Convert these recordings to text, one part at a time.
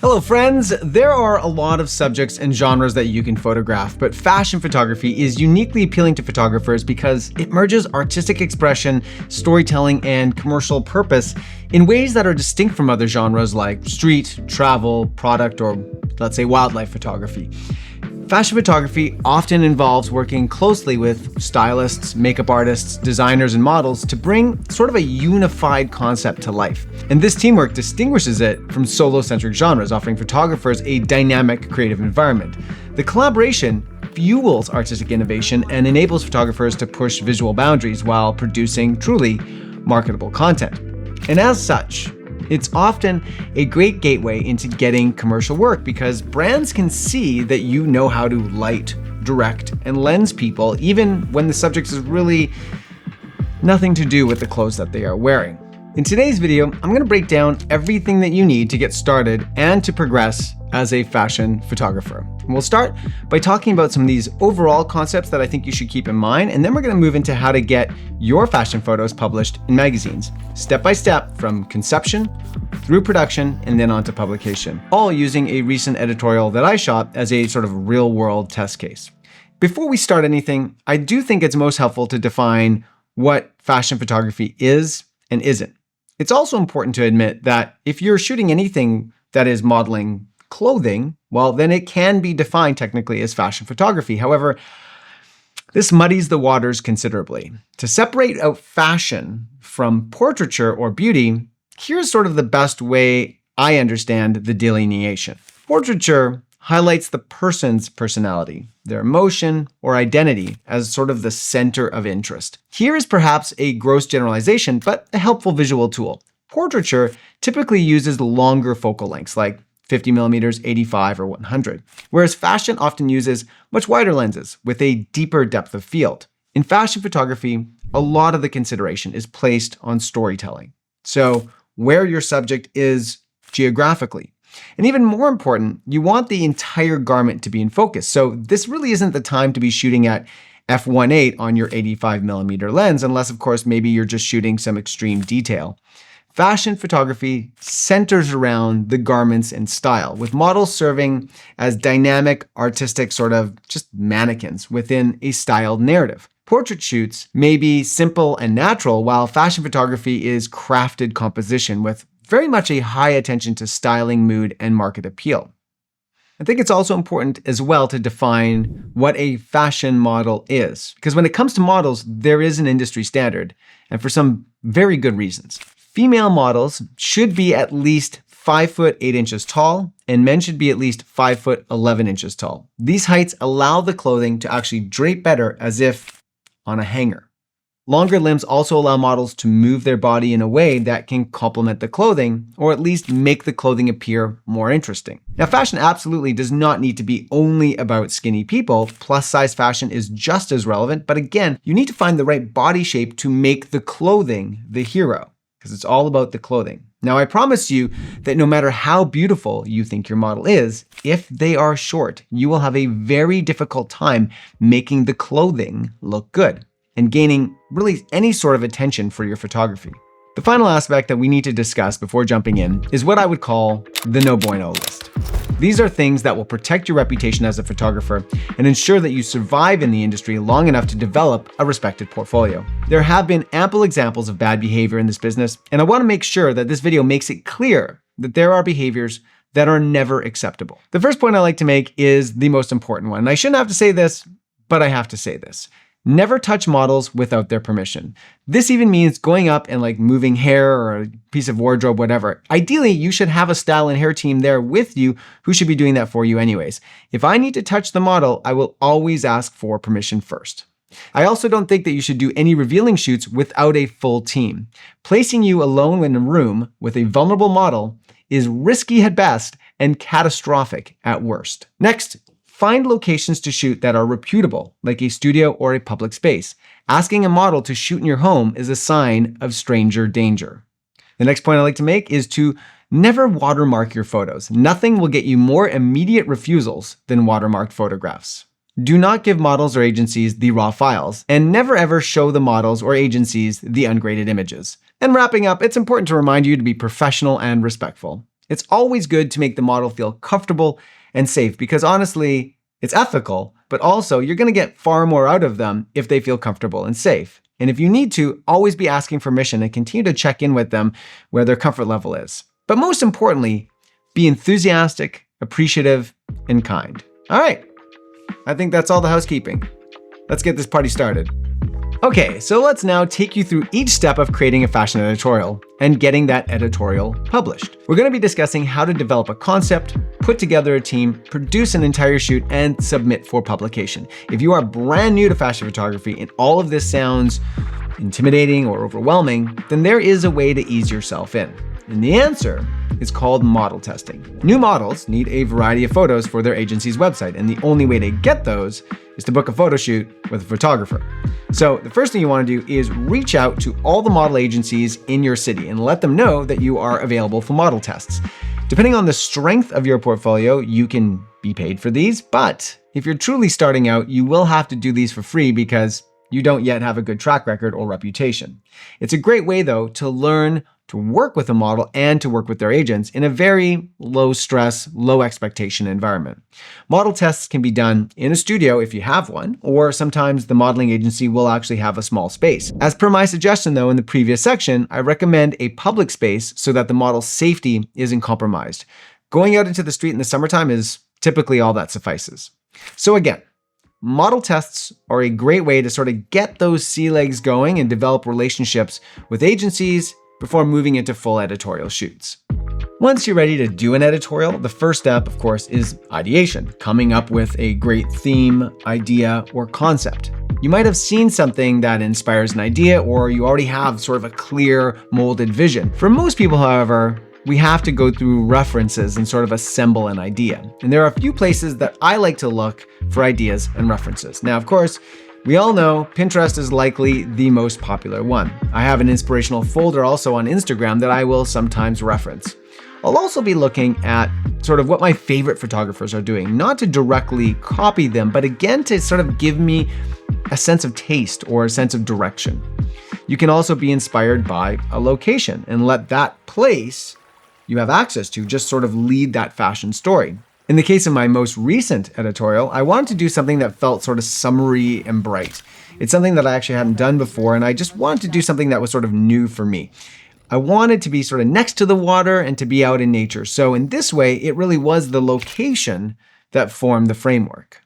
Hello friends! There are a lot of subjects and genres that you can photograph, but fashion photography is uniquely appealing to photographers because it merges artistic expression, storytelling, and commercial purpose in ways that are distinct from other genres like street, travel, product, or let's say wildlife photography. Fashion photography often involves working closely with stylists, makeup artists, designers, and models to bring sort of a unified concept to life. And this teamwork distinguishes it from solo-centric genres, offering photographers a dynamic creative environment. The collaboration fuels artistic innovation and enables photographers to push visual boundaries while producing truly marketable content. And as such, it's often a great gateway into getting commercial work because brands can see that you know how to light, direct, and lens people even when the subject is really nothing to do with the clothes that they are wearing. In today's video, I'm going to break down everything that you need to get started and to progress as a fashion photographer. And we'll start by talking about some of these overall concepts that I think you should keep in mind, and then we're going to move into how to get your fashion photos published in magazines, step by step from conception through production and then onto publication, all using a recent editorial that I shot as a sort of real-world test case. Before we start anything, I do think it's most helpful to define what fashion photography is and isn't. It's also important to admit that if you're shooting anything that is modeling clothing, well, then it can be defined technically as fashion photography. However, this muddies the waters considerably. To separate out fashion from portraiture or beauty, here's sort of the best way I understand the delineation. Portraiture highlights the person's personality, their emotion or identity as sort of the center of interest. Here is perhaps a gross generalization, but a helpful visual tool. Portraiture typically uses longer focal lengths like 50 millimeters, 85, or 100, whereas fashion often uses much wider lenses with a deeper depth of field. In fashion photography, a lot of the consideration is placed on storytelling. So where your subject is geographically. And even more important, you want the entire garment to be in focus. So this really isn't the time to be shooting at f1.8 on your 85 millimeter lens, unless of course maybe you're just shooting some extreme detail. Fashion photography centers around the garments and style, with models serving as dynamic, artistic sort of just mannequins within a styled narrative. Portrait shoots may be simple and natural, while fashion photography is crafted composition with very much a high attention to styling, mood, and market appeal. I think it's also important as well to define what a fashion model is, because when it comes to models, there is an industry standard, and for some very good reasons. Female models should be at least 5 foot 8 inches tall, and men should be at least 5 foot 11 inches tall. These heights allow the clothing to actually drape better as if on a hanger. Longer limbs also allow models to move their body in a way that can complement the clothing, or at least make the clothing appear more interesting. Now, fashion absolutely does not need to be only about skinny people. Plus size fashion is just as relevant, but again, you need to find the right body shape to make the clothing the hero, because it's all about the clothing. Now, I promise you that no matter how beautiful you think your model is, if they are short, you will have a very difficult time making the clothing look good and gaining really any sort of attention for your photography. The final aspect that we need to discuss before jumping in is what I would call the no bueno list. These are things that will protect your reputation as a photographer and ensure that you survive in the industry long enough to develop a respected portfolio. There have been ample examples of bad behavior in this business, and I want to make sure that this video makes it clear that there are behaviors that are never acceptable. The first point I like to make is the most important one. I shouldn't have to say this, but I have to say this. Never touch models without their permission. This even means going up and like moving hair or a piece of wardrobe, whatever. Ideally, you should have a style and hair team there with you who should be doing that for you anyways. If I need to touch the model, I will always ask for permission first. I also don't think that you should do any revealing shoots without a full team. Placing you alone in a room with a vulnerable model is risky at best and catastrophic at worst. Next, find locations to shoot that are reputable, like a studio or a public space. Asking a model to shoot in your home is a sign of stranger danger. The next point I like to make is to never watermark your photos. Nothing will get you more immediate refusals than watermarked photographs. Do not give models or agencies the raw files, and never ever show the models or agencies the ungraded images. And wrapping up, it's important to remind you to be professional and respectful. It's always good to make the model feel comfortable and safe because honestly, it's ethical, but also you're going to get far more out of them if they feel comfortable and safe. And if you need to, always be asking permission and continue to check in with them where their comfort level is. But most importantly, be enthusiastic, appreciative, and kind. All right, I think that's all the housekeeping. Let's get this party started. Okay, so let's now take you through each step of creating a fashion editorial and getting that editorial published. We're going to be discussing how to develop a concept, put together a team, produce an entire shoot, and submit for publication. If you are brand new to fashion photography and all of this sounds intimidating or overwhelming, then there is a way to ease yourself in. And the answer is called model testing. New models need a variety of photos for their agency's website, and the only way to get those is to book a photo shoot with a photographer. So the first thing you want to do is reach out to all the model agencies in your city and let them know that you are available for model tests. Depending on the strength of your portfolio, you can be paid for these, but if you're truly starting out, you will have to do these for free because you don't yet have a good track record or reputation. It's a great way though to learn to work with a model and to work with their agents in a very low stress, low expectation environment. Model tests can be done in a studio if you have one, or sometimes the modeling agency will actually have a small space. As per my suggestion though in the previous section, I recommend a public space so that the model's safety isn't compromised. Going out into the street in the summertime is typically all that suffices. So again, model tests are a great way to sort of get those sea legs going and develop relationships with agencies before moving into full editorial shoots. Once you're ready to do an editorial, the first step, of course, is ideation, coming up with a great theme, idea, or concept. You might have seen something that inspires an idea, or you already have sort of a clear, molded vision. For most people, however, we have to go through references and sort of assemble an idea. And there are a few places that I like to look for ideas and references. Now, of course, we all know Pinterest is likely the most popular one. I have an inspirational folder also on Instagram that I will sometimes reference. I'll also be looking at sort of what my favorite photographers are doing, not to directly copy them, but again to sort of give me a sense of taste or a sense of direction. You can also be inspired by a location and let that place you have access to just sort of lead that fashion story. In the case of my most recent editorial, I wanted to do something that felt sort of summery and bright. It's something that I actually hadn't done before, and I just wanted to do something that was sort of new for me. I wanted to be sort of next to the water and to be out in nature. So in this way, it really was the location that formed the framework.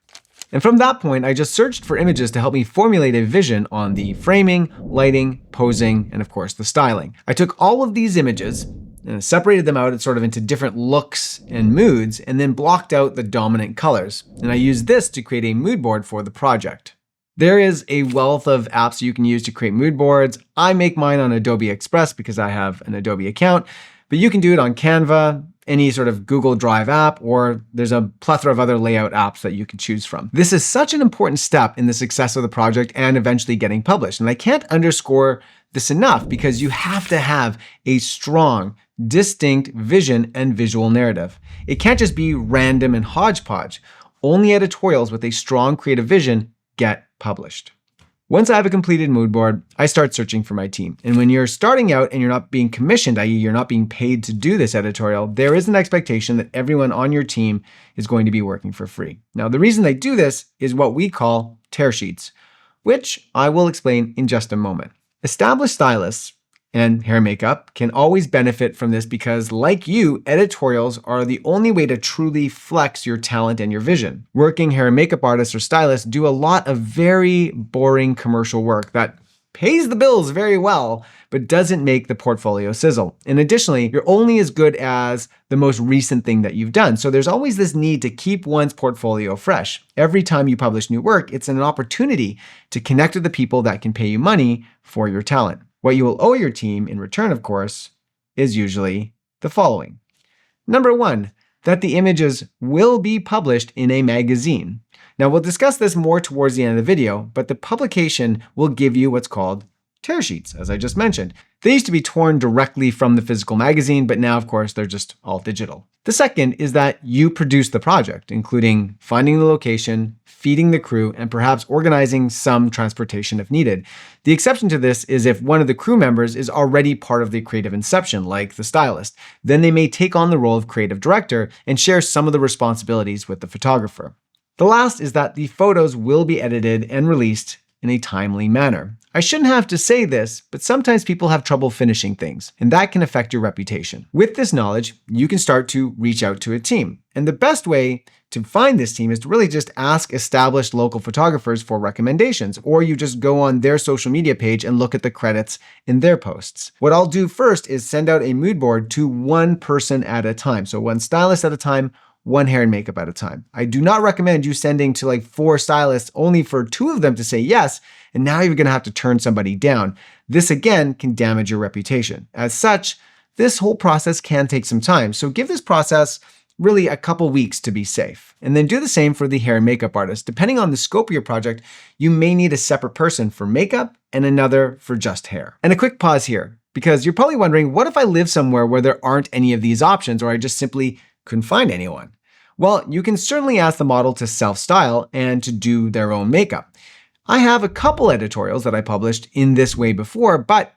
And from that point, I just searched for images to help me formulate a vision on the framing, lighting, posing, and of course the styling. I took all of these images and separated them out sort of into different looks and moods, and then blocked out the dominant colors. And I used this to create a mood board for the project. There is a wealth of apps you can use to create mood boards. I make mine on Adobe Express because I have an Adobe account, but you can do it on Canva, any sort of Google Drive app, or there's a plethora of other layout apps that you can choose from. This is such an important step in the success of the project and eventually getting published. And I can't underscore this enough because you have to have a strong, distinct vision and visual narrative. It can't just be random and hodgepodge. Only editorials with a strong creative vision get published. Once I have a completed mood board, I start searching for my team. And when you're starting out and you're not being commissioned, i.e. you're not being paid to do this editorial, there is an expectation that everyone on your team is going to be working for free. Now, the reason they do this is what we call tear sheets, which I will explain in just a moment. Established stylists and hair and makeup can always benefit from this because, like you, editorials are the only way to truly flex your talent and your vision. Working hair and makeup artists or stylists do a lot of very boring commercial work that pays the bills very well, but doesn't make the portfolio sizzle. And additionally, you're only as good as the most recent thing that you've done. So there's always this need to keep one's portfolio fresh. Every time you publish new work, it's an opportunity to connect with the people that can pay you money for your talent. What you will owe your team in return, of course, is usually the following. Number one, that the images will be published in a magazine. Now, we'll discuss this more towards the end of the video, but the publication will give you what's called tear sheets, as I just mentioned. They used to be torn directly from the physical magazine, but now, of course, they're just all digital. The second is that you produce the project, including finding the location, feeding the crew, and perhaps organizing some transportation if needed. The exception to this is if one of the crew members is already part of the creative inception, like the stylist. Then they may take on the role of creative director and share some of the responsibilities with the photographer. The last is that the photos will be edited and released in a timely manner. I shouldn't have to say this, but sometimes people have trouble finishing things, and that can affect your reputation. With this knowledge, you can start to reach out to a team. And the best way to find this team is to really just ask established local photographers for recommendations, or you just go on their social media page and look at the credits in their posts. What I'll do first is send out a mood board to one person at a time. So one stylist at a time, one hair and makeup at a time. I do not recommend you sending to like 4 stylists only for 2 of them to say yes, and now you're gonna have to turn somebody down. This again can damage your reputation. As such, this whole process can take some time. So give this process really a couple weeks to be safe. And then do the same for the hair and makeup artist. Depending on the scope of your project, you may need a separate person for makeup and another for just hair. And a quick pause here, because you're probably wondering, what if I live somewhere where there aren't any of these options, or I just simply couldn't find anyone? Well, you can certainly ask the model to self-style and to do their own makeup. I have a couple editorials that I published in this way before, but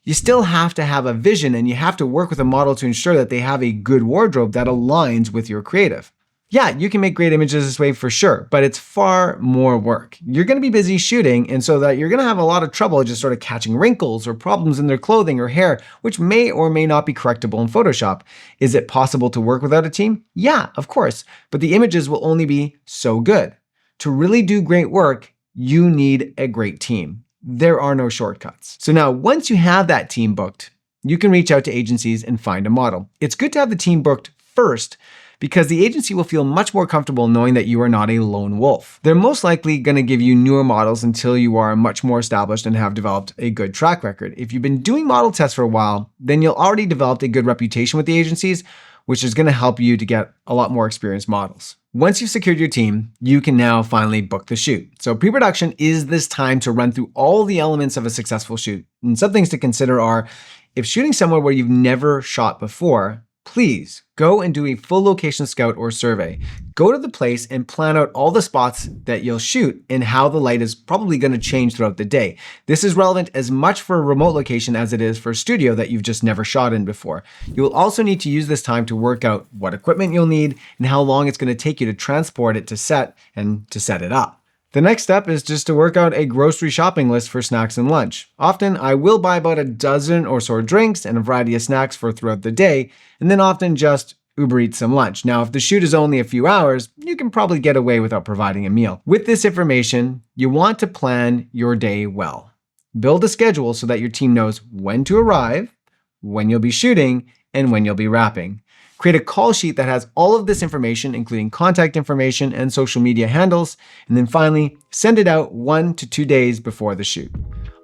you still have to have a vision and you have to work with a model to ensure that they have a good wardrobe that aligns with your creative. Yeah, you can make great images this way for sure, but it's far more work. You're going to be busy shooting, and so that you're going to have a lot of trouble just sort of catching wrinkles or problems in their clothing or hair, which may or may not be correctable in Photoshop. Is it possible to work without a team? Yeah, of course, but the images will only be so good. To really do great work, you need a great team. There are no shortcuts. So now, once you have that team booked, you can reach out to agencies and find a model. It's good to have the team booked first, because the agency will feel much more comfortable knowing that you are not a lone wolf. They're most likely going to give you newer models until you are much more established and have developed a good track record. If you've been doing model tests for a while, then you'll already developed a good reputation with the agencies, which is going to help you to get a lot more experienced models. Once you've secured your team, you can now finally book the shoot. So pre-production is this time to run through all the elements of a successful shoot. And some things to consider are, if shooting somewhere where you've never shot before, please go and do a full location scout or survey. Go to the place and plan out all the spots that you'll shoot and how the light is probably going to change throughout the day. This is relevant as much for a remote location as it is for a studio that you've just never shot in before. You will also need to use this time to work out what equipment you'll need and how long it's going to take you to transport it to set and to set it up. The next step is just to work out a grocery shopping list for snacks and lunch. Often, I will buy about a dozen or so drinks and a variety of snacks for throughout the day, and then often just Uber Eats some lunch. Now, if the shoot is only a few hours, you can probably get away without providing a meal. With this information, you want to plan your day well. Build a schedule so that your team knows when to arrive, when you'll be shooting, and when you'll be wrapping. Create a call sheet that has all of this information, including contact information and social media handles, and then finally send it out 1 to 2 days before the shoot.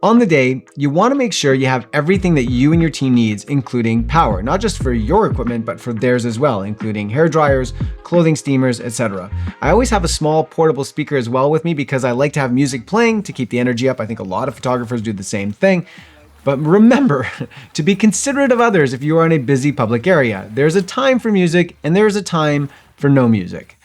On the day, you want to make sure you have everything that you and your team needs, including power, not just for your equipment, but for theirs as well, including hair dryers, clothing steamers, etc. I always have a small portable speaker as well with me because I like to have music playing to keep the energy up. I think a lot of photographers do the same thing. But remember to be considerate of others if you are in a busy public area. There's a time for music and there's a time for no music.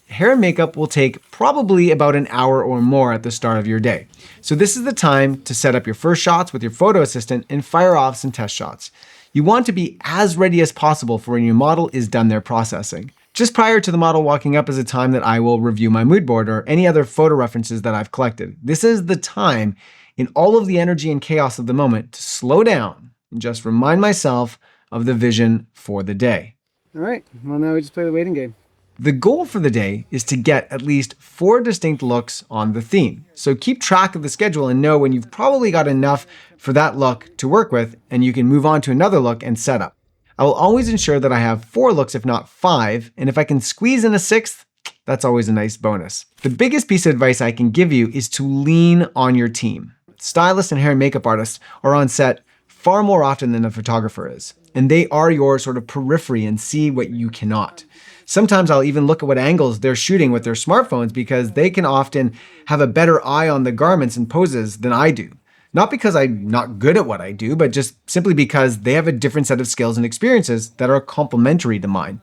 Hair and makeup will take probably about an hour or more at the start of your day. So this is the time to set up your first shots with your photo assistant and fire off some test shots. You want to be as ready as possible for when your model is done their processing. Just prior to the model walking up is a time that I will review my mood board or any other photo references that I've collected. This is the time in all of the energy and chaos of the moment to slow down and just remind myself of the vision for the day. All right, well now we just play the waiting game. The goal for the day is to get at least 4 distinct looks on the theme. So keep track of the schedule and know when you've probably got enough for that look to work with, and you can move on to another look and set up. I will always ensure that I have 4 looks, if not 5, and if I can squeeze in a 6th, that's always a nice bonus. The biggest piece of advice I can give you is to lean on your team. Stylists and hair and makeup artists are on set far more often than a photographer is, and they are your sort of periphery and see what you cannot. Sometimes I'll even look at what angles they're shooting with their smartphones because they can often have a better eye on the garments and poses than I do. Not because I'm not good at what I do, but just simply because they have a different set of skills and experiences that are complementary to mine.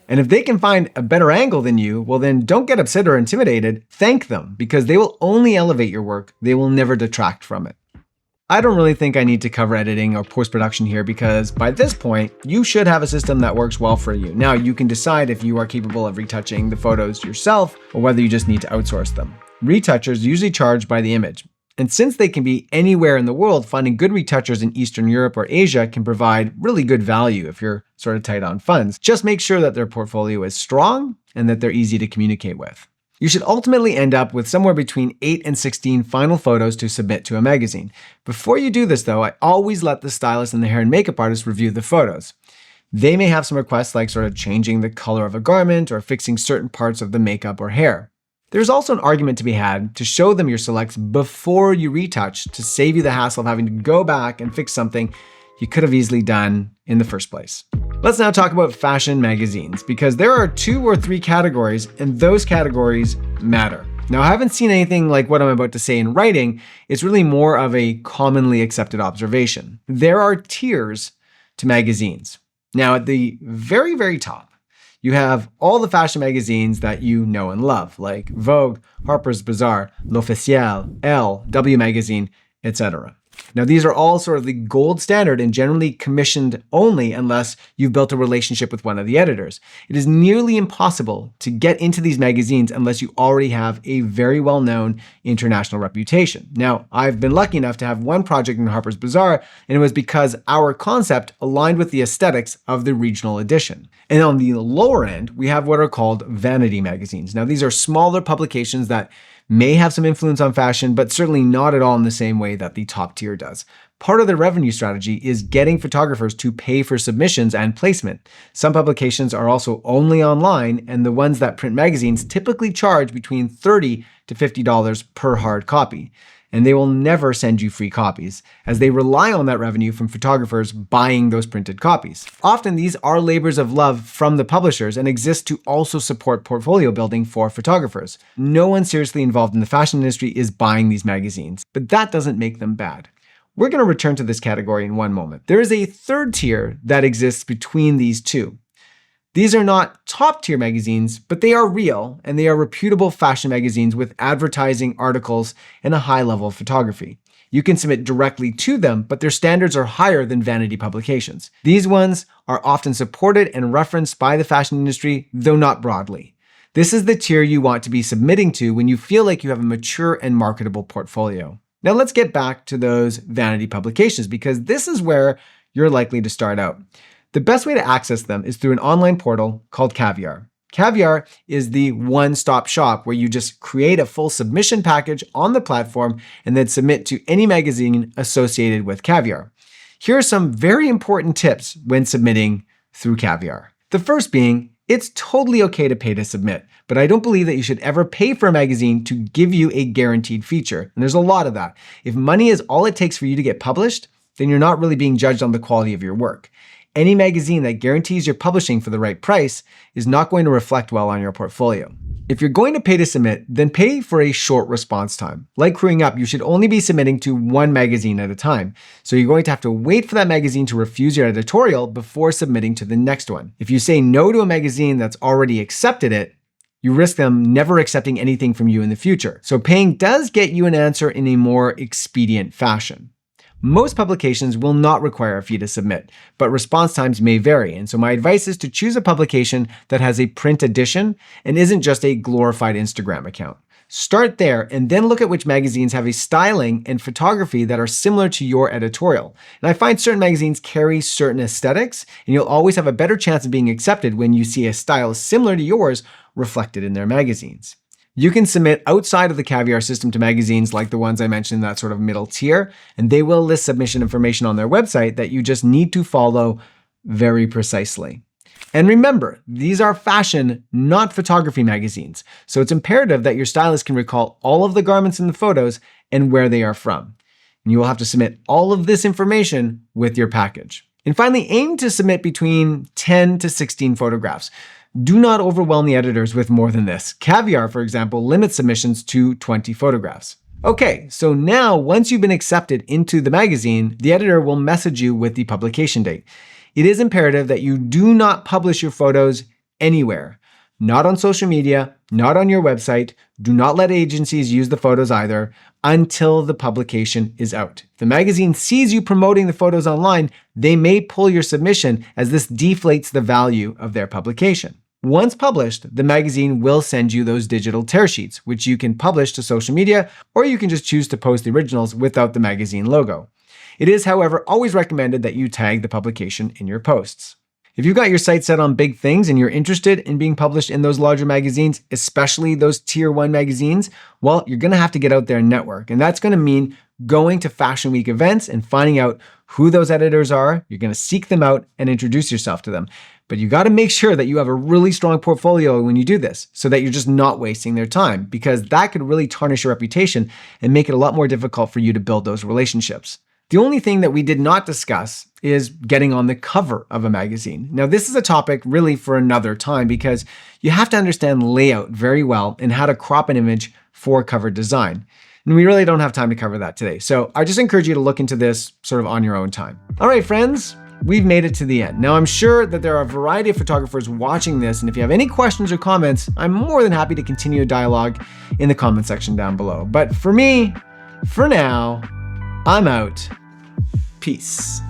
And if they can find a better angle than you, well then don't get upset or intimidated. Thank them, because they will only elevate your work. They will never detract from it. I don't really think I need to cover editing or post-production here because by this point, you should have a system that works well for you. Now you can decide if you are capable of retouching the photos yourself or whether you just need to outsource them. Retouchers usually charge by the image. And since they can be anywhere in the world, finding good retouchers in Eastern Europe or Asia can provide really good value if you're sort of tight on funds. Just make sure that their portfolio is strong and that they're easy to communicate with. You should ultimately end up with somewhere between 8 and 16 final photos to submit to a magazine. Before you do this though, I always let the stylist and the hair and makeup artist review the photos. They may have some requests like sort of changing the color of a garment or fixing certain parts of the makeup or hair. There's also an argument to be had to show them your selects before you retouch to save you the hassle of having to go back and fix something you could have easily done in the first place. Let's now talk about fashion magazines, because there are 2 or 3 categories, and those categories matter. Now, I haven't seen anything like what I'm about to say in writing. It's really more of a commonly accepted observation. There are tiers to magazines. Now, at the very, very top, you have all the fashion magazines that you know and love, like Vogue, Harper's Bazaar, L'Officiel, Elle, W Magazine, etc. Now, these are all sort of the gold standard and generally commissioned only unless you've built a relationship with one of the editors. It is nearly impossible to get into these magazines unless you already have a very well-known international reputation. Now, I've been lucky enough to have one project in Harper's Bazaar, and it was because our concept aligned with the aesthetics of the regional edition. And on the lower end, we have what are called vanity magazines. Now, these are smaller publications that may have some influence on fashion, but certainly not at all in the same way that the top tier does. Part of their revenue strategy is getting photographers to pay for submissions and placement. Some publications are also only online, and the ones that print magazines typically charge between $30 to $50 per hard copy. And they will never send you free copies, as they rely on that revenue from photographers buying those printed copies. Often these are labors of love from the publishers and exist to also support portfolio building for photographers. No one seriously involved in the fashion industry is buying these magazines, but that doesn't make them bad. We're going to return to this category in one moment. There is a third tier that exists between these two. These are not top tier magazines, but they are real, and they are reputable fashion magazines with advertising, articles, and a high level of photography. You can submit directly to them, but their standards are higher than vanity publications. These ones are often supported and referenced by the fashion industry, though not broadly. This is the tier you want to be submitting to when you feel like you have a mature and marketable portfolio. Now let's get back to those vanity publications, because this is where you're likely to start out. The best way to access them is through an online portal called Caviar. Caviar is the one-stop shop where you just create a full submission package on the platform and then submit to any magazine associated with Caviar. Here are some very important tips when submitting through Caviar. The first being, it's totally okay to pay to submit, but I don't believe that you should ever pay for a magazine to give you a guaranteed feature. And there's a lot of that. If money is all it takes for you to get published, then you're not really being judged on the quality of your work. Any magazine that guarantees you're publishing for the right price is not going to reflect well on your portfolio. If you're going to pay to submit, then pay for a short response time. Like crewing up, you should only be submitting to one magazine at a time. So you're going to have to wait for that magazine to refuse your editorial before submitting to the next one. If you say no to a magazine that's already accepted it, you risk them never accepting anything from you in the future. So paying does get you an answer in a more expedient fashion. Most publications will not require a fee to submit, but response times may vary. And so my advice is to choose a publication that has a print edition and isn't just a glorified Instagram account. Start there and then look at which magazines have a styling and photography that are similar to your editorial. And I find certain magazines carry certain aesthetics, and you'll always have a better chance of being accepted when you see a style similar to yours reflected in their magazines. You can submit outside of the Caviar system to magazines like the ones I mentioned in that sort of middle tier, and they will list submission information on their website that you just need to follow very precisely. And remember, these are fashion, not photography magazines, so it's imperative that your stylist can recall all of the garments in the photos and where they are from. And you will have to submit all of this information with your package. And finally, aim to submit between 10 to 16 photographs. Do not overwhelm the editors with more than this. Caviar, for example, limits submissions to 20 photographs. Okay, so now once you've been accepted into the magazine, the editor will message you with the publication date. It is imperative that you do not publish your photos anywhere. Not on social media, not on your website. Do not let agencies use the photos either until the publication is out. If the magazine sees you promoting the photos online, they may pull your submission as this deflates the value of their publication. Once published, the magazine will send you those digital tear sheets, which you can publish to social media, or you can just choose to post the originals without the magazine logo. It is, however, always recommended that you tag the publication in your posts. If you've got your sights set on big things and you're interested in being published in those larger magazines, especially those tier 1 magazines, well, you're going to have to get out there and network. And that's going to mean going to Fashion Week events and finding out who those editors are. You're going to seek them out and introduce yourself to them. But you got to make sure that you have a really strong portfolio when you do this so that you're just not wasting their time, because that could really tarnish your reputation and make it a lot more difficult for you to build those relationships. The only thing that we did not discuss is getting on the cover of a magazine. Now, this is a topic really for another time because you have to understand layout very well and how to crop an image for cover design. And we really don't have time to cover that today. So I just encourage you to look into this sort of on your own time. All right, friends, we've made it to the end. Now, I'm sure that there are a variety of photographers watching this, and if you have any questions or comments, I'm more than happy to continue a dialogue in the comment section down below. But for me, for now, I'm out. Peace.